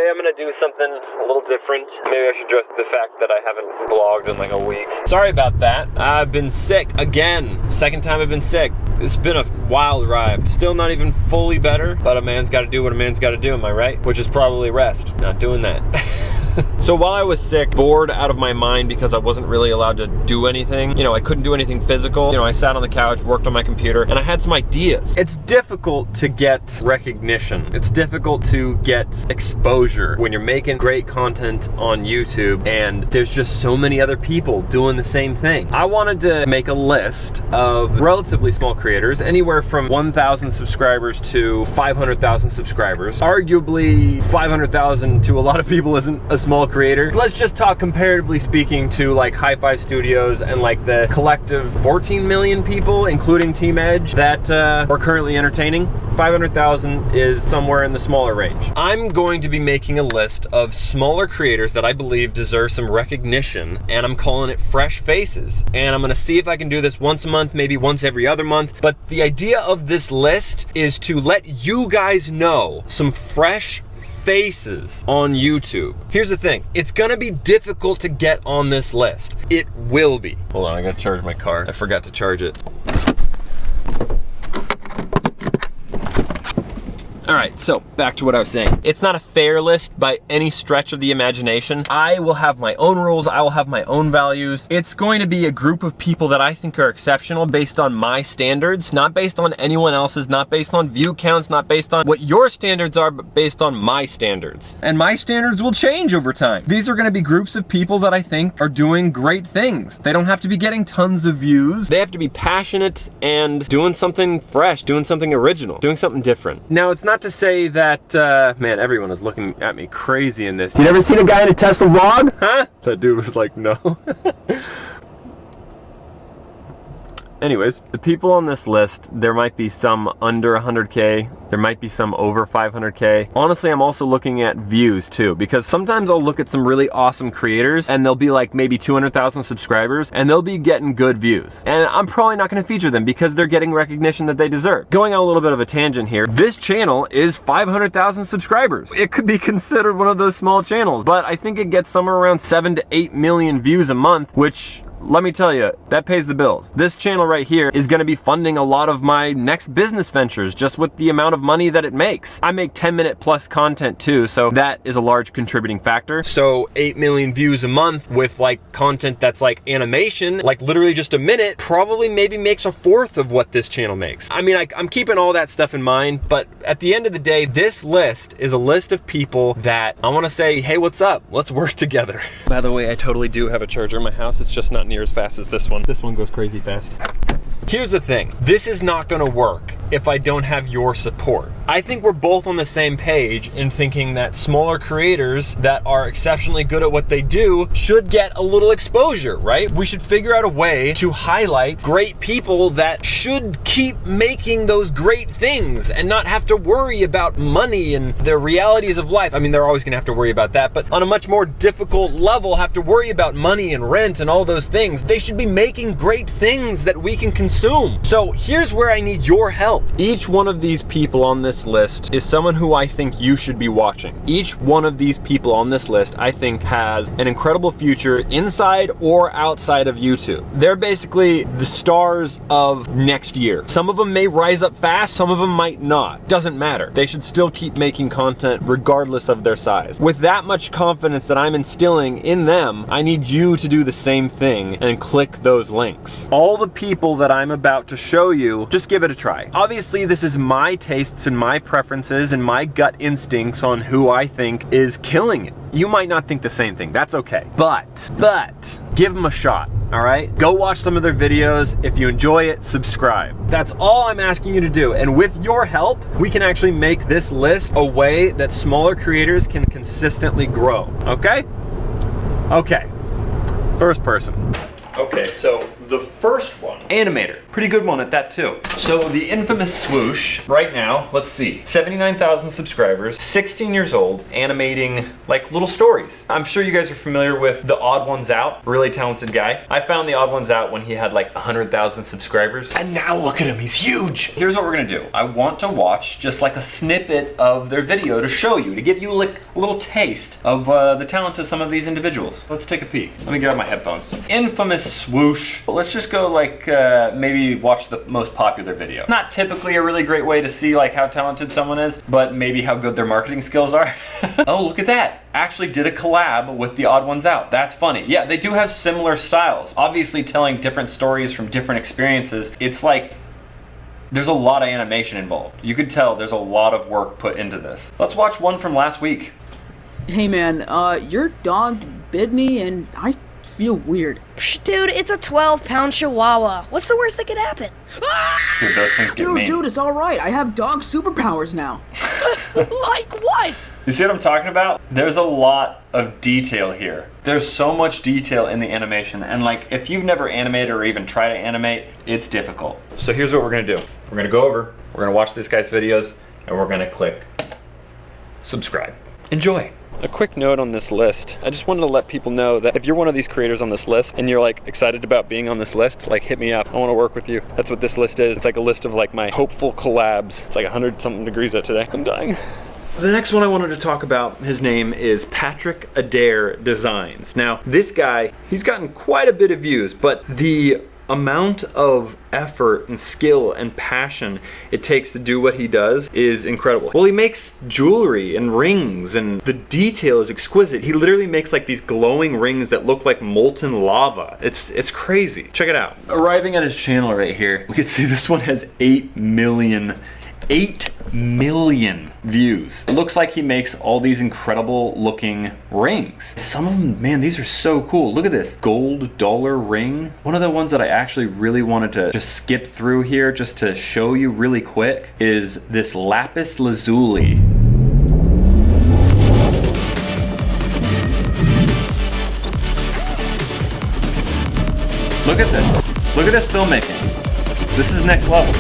Today I'm gonna do something a little different. Maybe I should address the fact that I haven't vlogged in like a week. Sorry about that. I've been sick again. Second time I've been sick. It's been a wild ride. Still not even fully better, but a man's gotta do what a man's gotta do, am I right? Which is probably rest. Not doing that. So while I was sick, bored out of my mind because I wasn't really allowed to do anything, you know, I couldn't do anything physical. You know, I sat on the couch, worked on my computer, and I had some ideas. It's difficult to get recognition. It's difficult to get exposure when you're making great content on YouTube and there's just so many other people doing the same thing. I wanted to make a list of relatively small creators, anywhere from 1,000 subscribers to 500,000 subscribers. Arguably, 500,000 to a lot of people isn't a small creator. Let's just talk comparatively speaking to like HI5 Studios and like the collective 14 million people, including Team Edge, that we're currently entertaining. 500,000 is somewhere in the smaller range. I'm going to be making a list of smaller creators that I believe deserve some recognition, and I'm calling it Fresh Faces. And I'm gonna see if I can do this once a month, maybe once every other month. But the idea of this list is to let you guys know some fresh faces on YouTube. Here's the thing, it's gonna be difficult to get on this list. It will be. Hold on, I gotta charge my car. I forgot to charge it. All right, so back to what I was saying. It's not a fair list by any stretch of the imagination. I will have my own rules, I will have my own values. It's going to be a group of people that I think are exceptional based on my standards, not based on anyone else's, not based on view counts, not based on what your standards are, but based on my standards. And my standards will change over time. These are gonna be groups of people that I think are doing great things. They don't have to be getting tons of views. They have to be passionate and doing something fresh, doing something original, doing something different. Now, it's not to say that, man, everyone is looking at me crazy in this. You never seen a guy in a Tesla vlog? Huh? That dude was like, no. Anyways, the people on this list, there might be some under 100K, there might be some over 500K. Honestly, I'm also looking at views too, because sometimes I'll look at some really awesome creators and they'll be like maybe 200,000 subscribers and they'll be getting good views. And I'm probably not gonna feature them because they're getting recognition that they deserve. Going on a little bit of a tangent here, this channel is 500,000 subscribers. It could be considered one of those small channels, but I think it gets somewhere around 7 to 8 million views a month, which, let me tell you, that pays the bills. This channel right here is gonna be funding a lot of my next business ventures just with the amount of money that it makes. I make 10-minute plus content too, so that is a large contributing factor. So 8 million views a month with like content that's like animation, like literally just a minute, probably maybe makes a fourth of what this channel makes. I mean, I'm keeping all that stuff in mind, but at the end of the day, this list is a list of people that I wanna say, hey, what's up? Let's work together. By the way, I totally do have a charger in my house. It's just not near as fast as this one. This one goes crazy fast. Here's the thing, this is not gonna work if I don't have your support. I think we're both on the same page in thinking that smaller creators that are exceptionally good at what they do should get a little exposure, right? We should figure out a way to highlight great people that should keep making those great things and not have to worry about money and the realities of life. I mean, they're always gonna have to worry about that, but on a much more difficult level, have to worry about money and rent and all those things. They should be making great things that we can consume. So here's where I need your help. Each one of these people on this list is someone who I think you should be watching. Each one of these people on this list, I think, has an incredible future inside or outside of YouTube. They're basically the stars of next year. Some of them may rise up fast, some of them might not. Doesn't matter. They should still keep making content regardless of their size. With that much confidence that I'm instilling in them, I need you to do the same thing and click those links. All the people that I'm about to show you, just give it a try. Obviously, this is my tastes and my preferences and my gut instincts on who I think is killing it. You might not think the same thing, that's okay. But, give them a shot, all right? Go watch some of their videos. If you enjoy it, subscribe. That's all I'm asking you to do. And with your help, we can actually make this list a way that smaller creators can consistently grow, okay? Okay, first person. Okay, so the first one. Animator, pretty good one at that too. So the infamous Swoosh, right now, let's see, 79,000 subscribers, 16 years old, animating like little stories. I'm sure you guys are familiar with the Odd Ones Out, really talented guy. I found the Odd Ones Out when he had like 100,000 subscribers, and now look at him, he's huge. Here's what we're gonna do. I want to watch just like a snippet of their video to show you, to give you like a little taste of the talent of some of these individuals. Let's take a peek. Let me get out my headphones. Infamous Swoosh. Let's just go like maybe watch the most popular video. Not typically a really great way to see like how talented someone is, but maybe how good their marketing skills are. Oh, look at that. Actually did a collab with the Odd Ones Out. That's funny. Yeah, they do have similar styles. Obviously telling different stories from different experiences. It's like there's a lot of animation involved. You could tell there's a lot of work put into this. Let's watch one from last week. Hey man, your dog bit me and I feel weird. Dude, it's a 12-pound chihuahua. What's the worst that could happen? Dude, those things get mean. Dude, it's alright. I have dog superpowers now. Like what? You see what I'm talking about? There's a lot of detail here. There's so much detail in the animation, and like if you've never animated or even tried to animate, it's difficult. So here's what we're gonna do. We're gonna go over, we're gonna watch this guy's videos, and we're gonna click subscribe. Enjoy. A quick note on this list. I just wanted to let people know that if you're one of these creators on this list and you're like excited about being on this list, like hit me up. I want to work with you. That's what this list is. It's like a list of like my hopeful collabs. It's like 100 something degrees out today. I'm dying. The next one I wanted to talk about, his name is Patrick Adair Designs. Now, this guy, he's gotten quite a bit of views, but the amount of effort and skill and passion it takes to do what he does is incredible. Well, he makes jewelry and rings, and the detail is exquisite. He literally makes like these glowing rings that look like molten lava. It's crazy. Check it out. Arriving at his channel right here, we can see this one has 8 million views. It looks like he makes all these incredible looking rings. Some of them, man, these are so cool. Look at this gold dollar ring. One of the ones that I actually really wanted to just skip through here just to show you really quick is this lapis lazuli. Look at this. Look at this filmmaking. This is next level.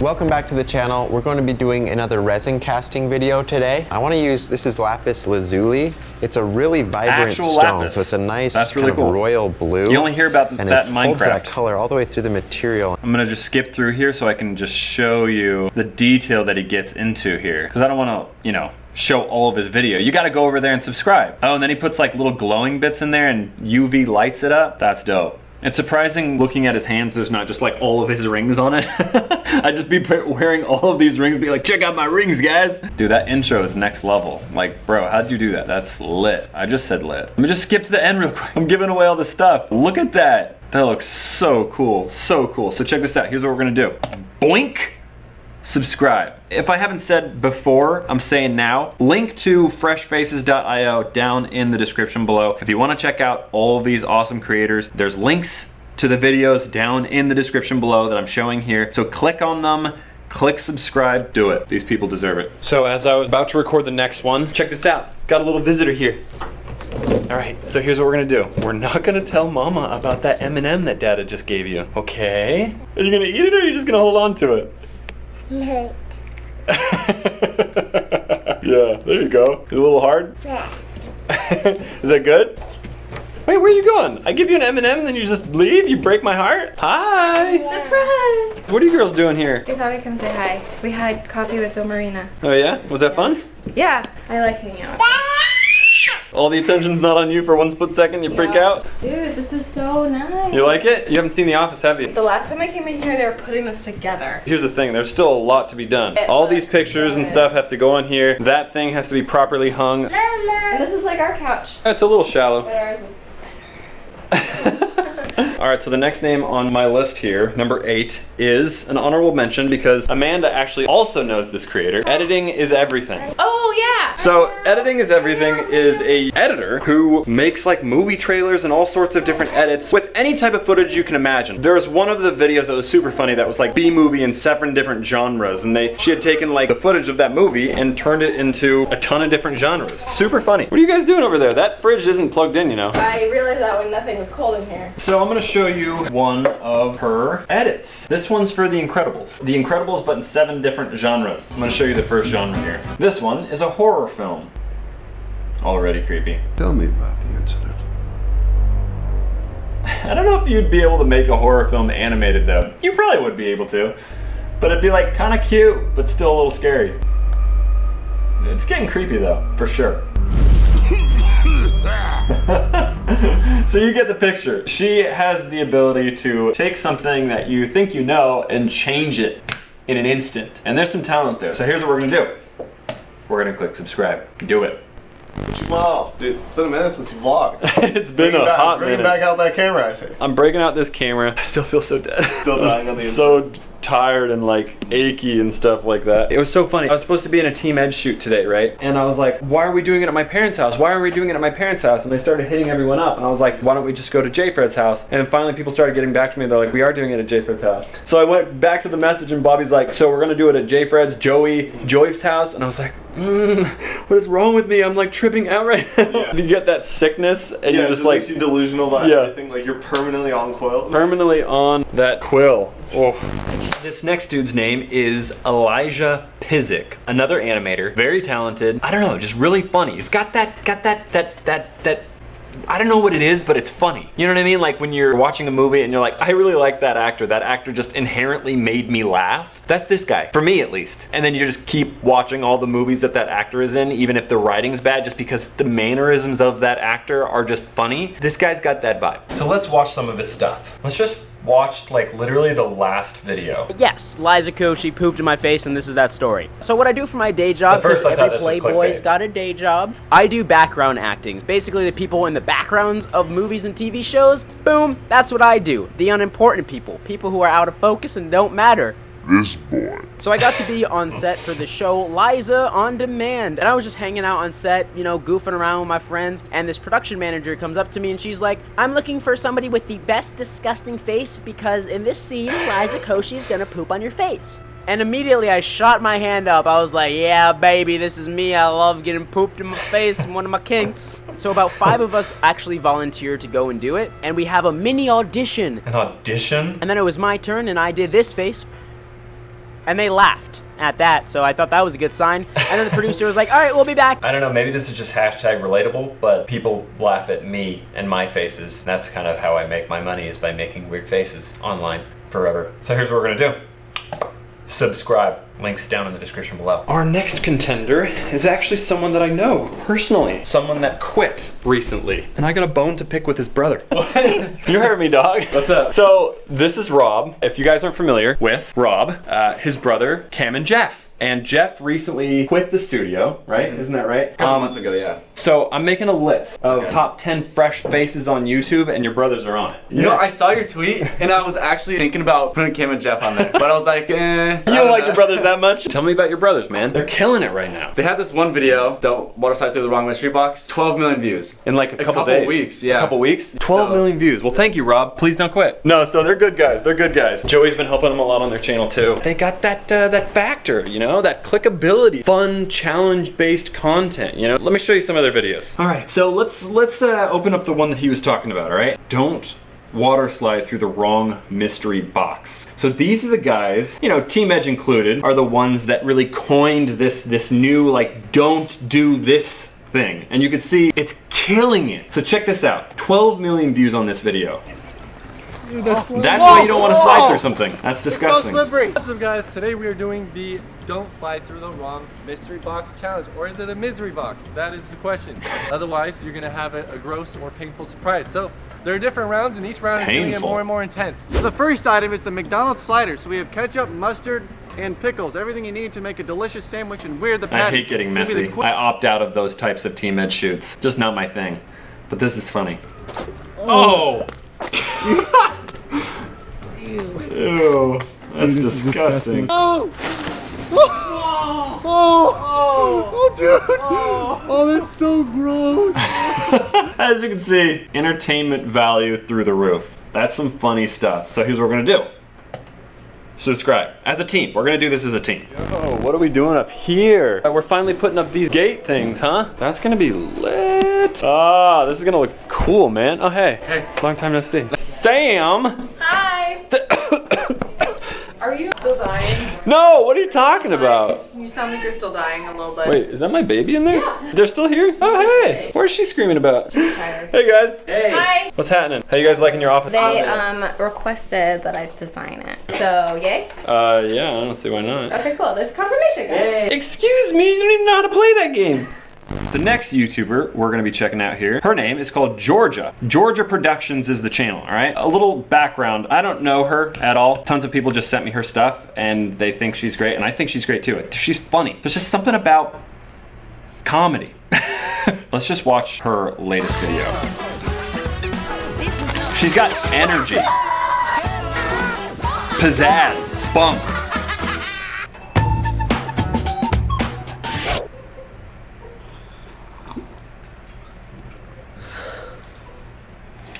Welcome back to the channel. We're going to be doing another resin casting video today. I want to use, this is lapis lazuli. It's a really vibrant Actual stone, lapis. so it's a nice That's really kind cool. of royal blue. You only hear about and that in it holds that Minecraft. color all the way through the material. I'm gonna just skip through here so I can just show you the detail that he gets into here. Because I don't want to, you know, show all of his video. You got to go over there and subscribe. Oh, and then he puts like little glowing bits in there and UV lights it up. That's dope. It's surprising looking at his hands, there's not just like all of his rings on it. I'd just be wearing all of these rings, be like, check out my rings, guys. Dude, that intro is next level. Like, bro, how'd you do that? That's lit. I just said lit. Let me just skip to the end real quick. I'm giving away all the stuff. Look at that. That looks so cool, so cool. So check this out. Here's what we're gonna do. Boink. Subscribe. If I haven't said before, I'm saying now, link to freshfaces.io down in the description below. If you want to check out all of these awesome creators, there's links to the videos down in the description below that I'm showing here. So click on them, click subscribe, do it. These people deserve it. So as I was about to record the next one, check this out. Got a little visitor here. All right, so here's what we're gonna do. We're not gonna tell Mama about that M&M that Dada just gave you, okay? Are you gonna eat it or are you just gonna hold on to it? No. Yeah, there you go. Is it a little hard? Yeah. Is that good? Wait, where are you going? I give you an M&M and then you just leave? You break my heart? Hi! Surprise! What are you girls doing here? We thought we'd come say hi. We had coffee with Marina. Oh yeah? Was that fun? Yeah, I like hanging out. All the attention's not on you for one split second, you freak out? Dude, this is so nice. You like it? You haven't seen The Office, have you? The last time I came in here, they were putting this together. Here's the thing, there's still a lot to be done. All these pictures and stuff have to go on here. That thing has to be properly hung. And this is like our couch. It's a little shallow. But ours is Alright, so the next name on my list here, number 8, is an honorable mention because Amanda actually also knows this creator. Editing is everything. Oh, Oh yeah. So Editing is Everything is a editor who makes like movie trailers and all sorts of different edits with any type of footage you can imagine. There was one of the videos that was super funny that was like B-movie in 7 different genres, and she had taken like the footage of that movie and turned it into a ton of different genres. Super funny. What are you guys doing over there? That fridge isn't plugged in, you know. I realized that when nothing was cold in here. So I'm gonna show you one of her edits. This one's for The Incredibles. The Incredibles, but in 7 different genres. I'm gonna show you the first genre here. This one is a horror film. Already creepy. Tell me about the incident. I don't know if you'd be able to make a horror film animated though. You probably would be able to. But it'd be like kind of cute, but still a little scary. It's getting creepy though, for sure. So you get the picture. She has the ability to take something that you think you know and change it in an instant. And there's some talent there. So here's what we're gonna do. We're gonna click subscribe. Do it. Wow, dude, it's been a minute since you vlogged. It's been a hot minute. Bringing back out that camera, I say. I'm breaking out this camera. I still feel so dead. Still dying on the inside. So tired and like achy and stuff like that. It was so funny. I was supposed to be in a Team Edge shoot today, right? And I was like, why are we doing it at my parents' house? Why are we doing it at my parents' house? And they started hitting everyone up. And I was like, why don't we just go to J. Fred's house? And finally people started getting back to me. They're like, we are doing it at J. Fred's house. So I went back to the message and Bobby's like, so we're gonna do it at J. Fred's, Joey's house. And I was like, what is wrong with me? I'm like tripping out right now. Yeah. You get that sickness and Yeah, you're it just just like makes you delusional about everything. Like you're permanently on quill. permanently on that quill. Oh. This next dude's name is Elijah Pysyk, another animator, very talented. I don't know, just really funny. He's got that I don't know what it is, but it's funny. You know what I mean? Like when you're watching a movie and you're like, I really like that actor. That actor just inherently made me laugh. That's this guy, for me at least. And then you just keep watching all the movies that actor is in, even if the writing's bad, just because the mannerisms of that actor are just funny. This guy's got that vibe. So let's watch some of his stuff. Let's just watch like literally the last video. Yes, Liza Koshy pooped in my face, and this is that story. So what I do for my day job, because every Playboy's got a day job, I do background acting. Basically the people in the backgrounds of movies and TV shows, boom, that's what I do. The unimportant people. People who are out of focus and don't matter. This boy. So I got to be on set for the show Liza on Demand, and I was just hanging out on set, you know, goofing around with my friends, and this production manager comes up to me and she's like, I'm looking for somebody with the best disgusting face because in this scene, Liza Koshy is gonna poop on your face. And immediately I shot my hand up. I was like, yeah, baby, this is me. I love getting pooped in my face, one of my kinks. So about 5 of us actually volunteered to go and do it, and we have a mini audition. An audition? And then it was my turn, and I did this face. And they laughed at that, so I thought that was a good sign. And then the producer was like, all right, we'll be back. I don't know, maybe this is just hashtag relatable, but people laugh at me and my faces. That's kind of how I make my money, is by making weird faces online forever. So here's what we're gonna do. Subscribe. Links down in the description below. Our next contender is actually someone that I know personally. Someone that quit recently. And I got a bone to pick with his brother. You heard me, dog. What's up? So this is Rob. If you guys aren't familiar with Rob, his brother, Cam and Jeff. And Jeff recently quit the studio, right? Isn't that right? A couple months ago, yeah. So I'm making a list of top 10 fresh faces on YouTube, and your brothers are on it. You know, I saw your tweet, and I was actually thinking about putting Cam and Jeff on there. But I was like, You don't like your brothers that much? Tell me about your brothers, man. They're killing it right now. They had this one video, Don't Water Slide Through the Wrong Mystery Box, 12 million views. In like a couple days. Weeks, yeah. A couple weeks? 12 million views. Well, thank you, Rob. Please don't quit. No, so they're good guys. They're good guys. Joey's been helping them a lot on their channel, too. They got that factor, you know? That clickability. Fun, challenge-based content, you know? Let me show you some of their videos. All right, so let's open up the one that he was talking about, all right? Don't water slide through the wrong mystery box. So these are the guys, you know, Team Edge included, are the ones that really coined this new, like, don't do this thing. And you can see it's killing it. So check this out. 12 million views on this video. Dude, that's why you don't want to slide through something. That's disgusting. So slippery. What's up, guys? Today we are doing the don't slide through the wrong mystery box challenge. Or is it a misery box? That is the question. Otherwise, you're going to have a gross or painful surprise. So there are different rounds, and each round is going to get more and more intense. So the first item is the McDonald's slider. So we have ketchup, mustard, and pickles. Everything you need to make a delicious sandwich and wear the patty. I hate getting messy. I opt out of those types of Team Edge shoots. Just not my thing. But this is funny. Oh! Ew, that's disgusting. Oh! Oh, dude. Oh, that's so gross. As you can see, entertainment value through the roof. That's some funny stuff. So here's what we're gonna do. Subscribe. As a team. We're gonna do this as a team. Yo, what are we doing up here? We're finally putting up these gate things, huh? That's gonna be lit. Ah, this is gonna look cool, man. Oh, hey. Hey. Long time no see. Sam! Hi! Are you still dying? No, what are you talking about? You sound like you're still dying a little bit. Wait, is that my baby in there? Yeah. They're still here? Oh, hey. What is she screaming about? She's tired. Hey, guys. Hey. Hi! What's happening? How you guys liking your office? They requested that I design it. So, yay? Yeah, I don't see why not. Okay, cool. There's confirmation, guys. Excuse me, you don't even know how to play that game. The next YouTuber we're gonna be checking out here, her name is called Georgia. Georgia Productions is the channel, all right? A little background, I don't know her at all. Tons of people just sent me her stuff and they think she's great, and I think she's great too. She's funny. There's just something about comedy. Let's just watch her latest video. She's got energy, pizzazz, spunk.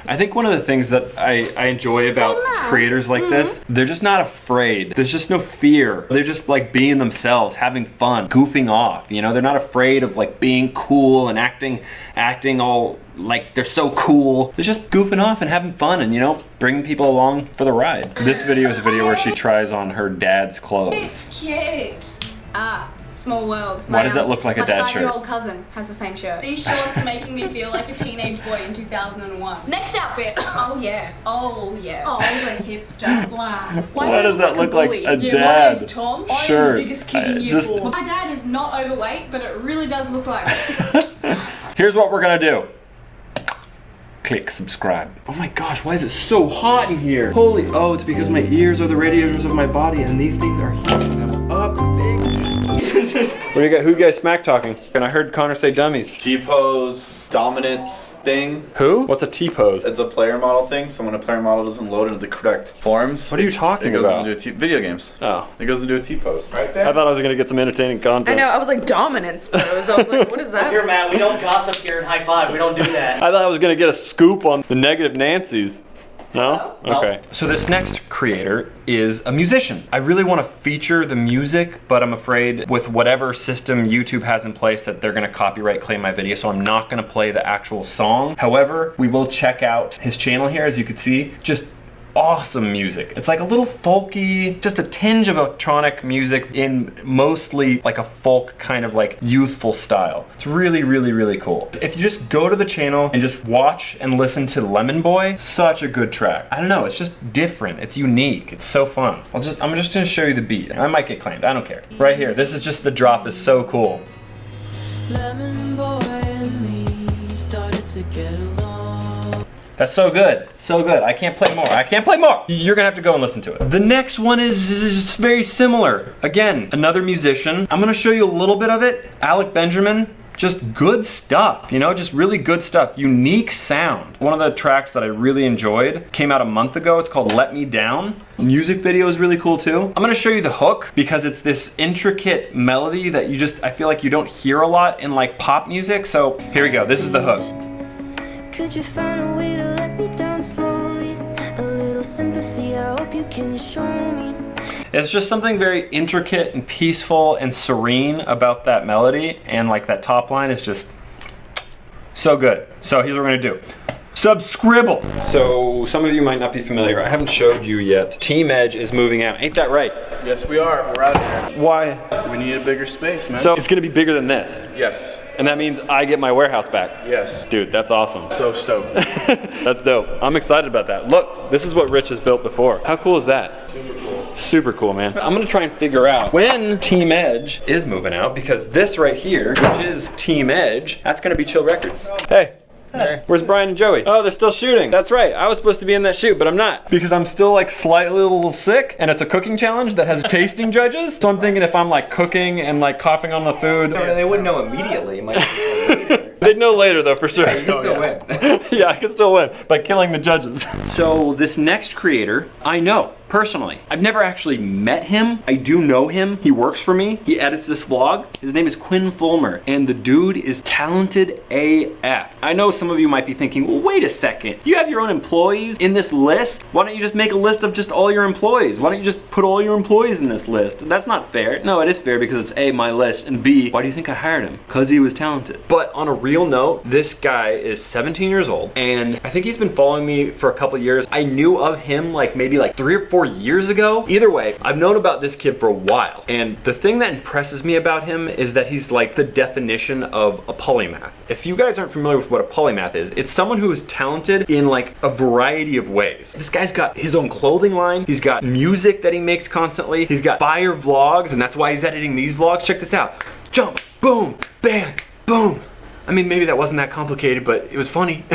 I think one of the things that I enjoy about creators like this, they're just not afraid. There's just no fear. They're just like being themselves, having fun, goofing off. You know, they're not afraid of like being cool and acting all like they're so cool. They're just goofing off and having fun and, you know, bringing people along for the ride. This video is a video where she tries on her dad's clothes. It's cute. Ah. Small world. Why does that look like a dad shirt? My 5-year-old cousin has the same shirt. These shorts are making me feel like a teenage boy in 2001. Next outfit. Oh yeah. Oh yeah. Oh, the hipster. Blah. Why does that look like a Yeah, dad? my name's Tom. I am Shirt. the biggest kid in year 4. My dad is not overweight, but it really does look like it. Here's what we're gonna do. Click subscribe. Oh my gosh, why is it so hot in here? Holy, oh, it's because my ears are the radiators of my body and these things are heating them up big. What do you got? Who you guys smack talking? And I heard Connor say dummies. T-pose, dominance thing. Who? What's a T-pose? It's a player model thing, so when a player model doesn't load into the correct forms. What are you talking it goes about? Into video games. Oh. It goes into a T-pose. Right, I Sam? thought I was gonna get some entertaining content. I know, I was like, dominance pose. I was like, what is that? Here, Matt, we don't gossip here in High Five. We don't do that. I thought I was gonna get a scoop on the negative Nancy's. No? Okay. So this next creator is a musician. I really want to feature the music, but I'm afraid with whatever system YouTube has in place that they're gonna copyright claim my video, so I'm not gonna play the actual song. However, we will check out his channel here, as you can see. Just awesome music. It's like a little folky, just a tinge of electronic music in mostly like a folk kind of like youthful style. It's really, really, really cool. If you just go to the channel and just watch and listen to Lemon Boy, such a good track. I don't know, it's just different, it's unique, it's so fun. I'm just gonna show you the beat. I might get claimed, I don't care. Right here, this is just the drop is so cool. Lemon Boy and me started to get along. That's so good, so good. I can't play more, I can't play more. You're gonna have to go and listen to it. The next one is very similar. Again, another musician. I'm gonna show you a little bit of it. Alec Benjamin, just good stuff, you know, just really good stuff. Unique sound. One of the tracks that I really enjoyed came out a month ago. It's called Let Me Down. Music video is really cool too. I'm gonna show you the hook because it's this intricate melody that I feel like you don't hear a lot in like pop music. So here we go, this is the hook. Could you find a way to let me down slowly? A little sympathy, I hope you can show me. It's just something very intricate and peaceful and serene about that melody, and like that top line is just so good. So here's what we're gonna do. Subscribble. So some of you might not be familiar. I haven't showed you yet. Team Edge is moving out. Ain't that right? Yes, we are. We're out here. Why? We need a bigger space, man. So it's gonna be bigger than this. Yes. And that means I get my warehouse back. Yes. Dude, that's awesome. So stoked. That's dope. I'm excited about that. Look, this is what Rich has built before. How cool is that? Super cool. Super cool, man. I'm gonna try and figure out when Team Edge is moving out, because this right here, which is Team Edge, that's gonna be Chill Records. Hey. Hey. Where's Brian and Joey? Oh, they're still shooting. That's right. I was supposed to be in that shoot, but I'm not. Because I'm still like slightly a little sick, and it's a cooking challenge that has tasting judges. So I'm thinking if I'm like cooking and like coughing on the food. No, they wouldn't know immediately. It might be later. They'd know later though, for sure. Yeah, you can still win. Yeah, I can still win by killing the judges. So this next creator, I know. personally. I've never actually met him. I do know him. He works for me. He edits this vlog. His name is Quinn Fulmer, and the dude is talented AF. I know some of you might be thinking, well, wait a second. You have your own employees in this list? Why don't you just make a list of just all your employees? Why don't you just put all your employees in this list? That's not fair. No, it is fair because it's A, my list, and B, why do you think I hired him? Because he was talented. But on a real note, this guy is 17 years old, and I think he's been following me for a couple years. I knew of him like maybe like 3 or 4 years ago. Either way, I've known about this kid for a while, and the thing that impresses me about him is that he's like the definition of a polymath. If you guys aren't familiar with what a polymath is, it's someone who is talented in like a variety of ways. This guy's got his own clothing line, he's got music that he makes constantly, he's got fire vlogs, and that's why he's editing these vlogs. Check this out. Jump, boom, bang, boom. I mean, maybe that wasn't that complicated, but it was funny.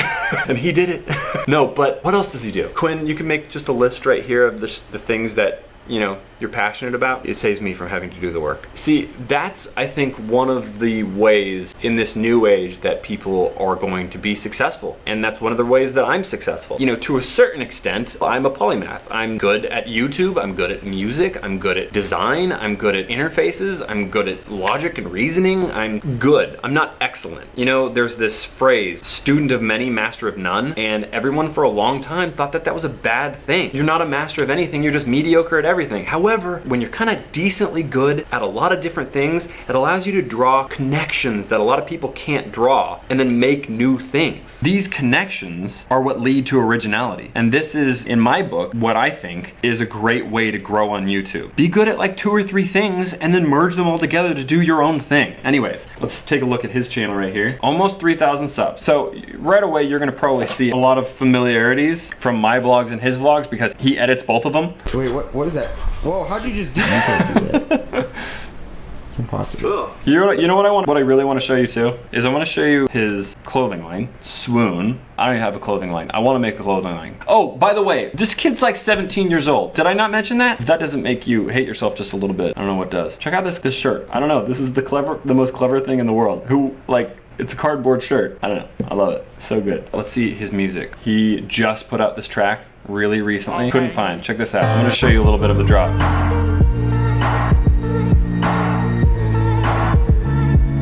And he did it. No, but what else does he do? Quinn, you can make just a list right here of the things that, you know, you're passionate about. It saves me from having to do the work. See, that's, I think, one of the ways in this new age that people are going to be successful. And that's one of the ways that I'm successful. You know, to a certain extent, I'm a polymath. I'm good at YouTube, I'm good at music, I'm good at design, I'm good at interfaces, I'm good at logic and reasoning. I'm good. I'm not excellent. You know, there's this phrase, student of many, master of none, and everyone for a long time thought that that was a bad thing. You're not a master of anything, you're just mediocre at everything. However, when you're kind of decently good at a lot of different things, it allows you to draw connections that a lot of people can't draw and then make new things. These connections are what lead to originality. And this is, in my book, what I think is a great way to grow on YouTube. Be good at like 2 or 3 things and then merge them all together to do your own thing. Anyways, let's take a look at his channel right here. Almost 3,000 subs. So right away, you're gonna probably see a lot of familiarities from my vlogs and his vlogs because he edits both of them. Wait, what is that? Whoa, how'd you just do that? It's impossible. You know what I really want to show you too? Is I want to show you his clothing line, Swoon. I don't even have a clothing line. I want to make a clothing line. Oh, by the way, this kid's like 17 years old. Did I not mention that? If that doesn't make you hate yourself just a little bit, I don't know what does. Check out this shirt. I don't know. This is the most clever thing in the world. It's a cardboard shirt. I don't know. I love it. So good. Let's see his music. He just put out this track really recently. Couldn't find. Check this out. I'm gonna show you a little bit of the drop.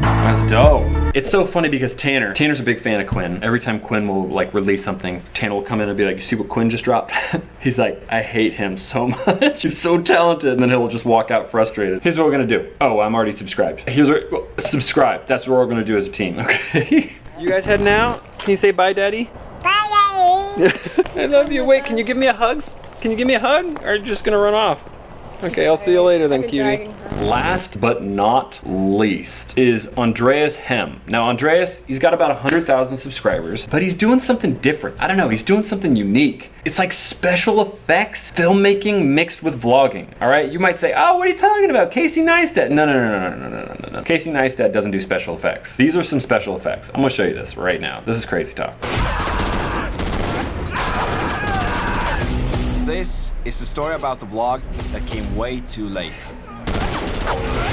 That's dope. It's so funny because Tanner's a big fan of Quinn. Every time Quinn will like release something, Tanner will come in and be like, you see what Quinn just dropped? He's like, I hate him so much. He's so talented. And then he'll just walk out frustrated. Here's what we're gonna do. Oh, I'm already subscribed. Subscribe. That's what we're gonna do as a team, okay? You guys heading out? Can you say bye, Daddy? Bye, Daddy. I love you. Wait, can you give me a hug? Can you give me a hug? Or are you just gonna run off? Okay, I'll see you later then, cutie. Last but not least is Andreas Hem. Now Andreas, he's got about 100,000 subscribers, but he's doing something different. I don't know, he's doing something unique. It's like special effects, filmmaking mixed with vlogging, all right? You might say, oh, what are you talking about? Casey Neistat. No. Casey Neistat doesn't do special effects. These are some special effects. I'm gonna show you this right now. This is crazy talk. This is the story about the vlog that came way too late.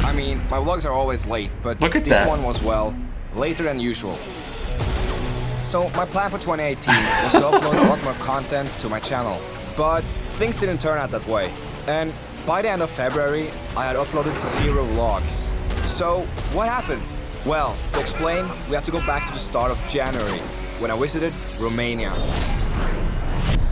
I mean, my vlogs are always late, but this one was, well, later than usual. So my plan for 2018 was to upload a lot more content to my channel, but things didn't turn out that way. And by the end of February, I had uploaded 0 vlogs. So what happened? Well, to explain, we have to go back to the start of January, when I visited Romania.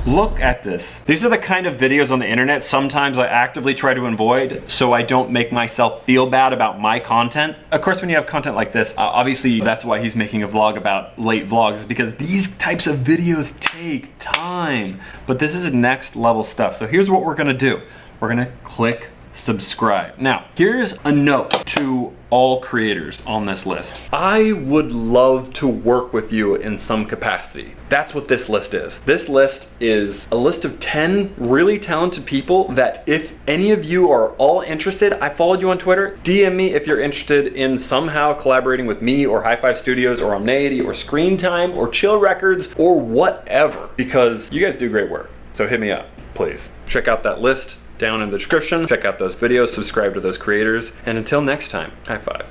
Look at this. These are the kind of videos on the internet sometimes I actively try to avoid so I don't make myself feel bad about my content. Of course, when you have content like this, obviously that's why he's making a vlog about late vlogs, because these types of videos take time. But this is next level stuff. So here's what we're gonna do. We're gonna click subscribe. Now, here's a note to all creators on this list. I would love to work with you in some capacity. That's what this list is. This list is a list of 10 really talented people that if any of you are all interested, I followed you on Twitter, DM me if you're interested in somehow collaborating with me or HI5 Studios or Omneity or Screen Time or Chill Records or whatever, because you guys do great work. So hit me up, please. Check out that list down in the description. Check out those videos, subscribe to those creators, and until next time, high five.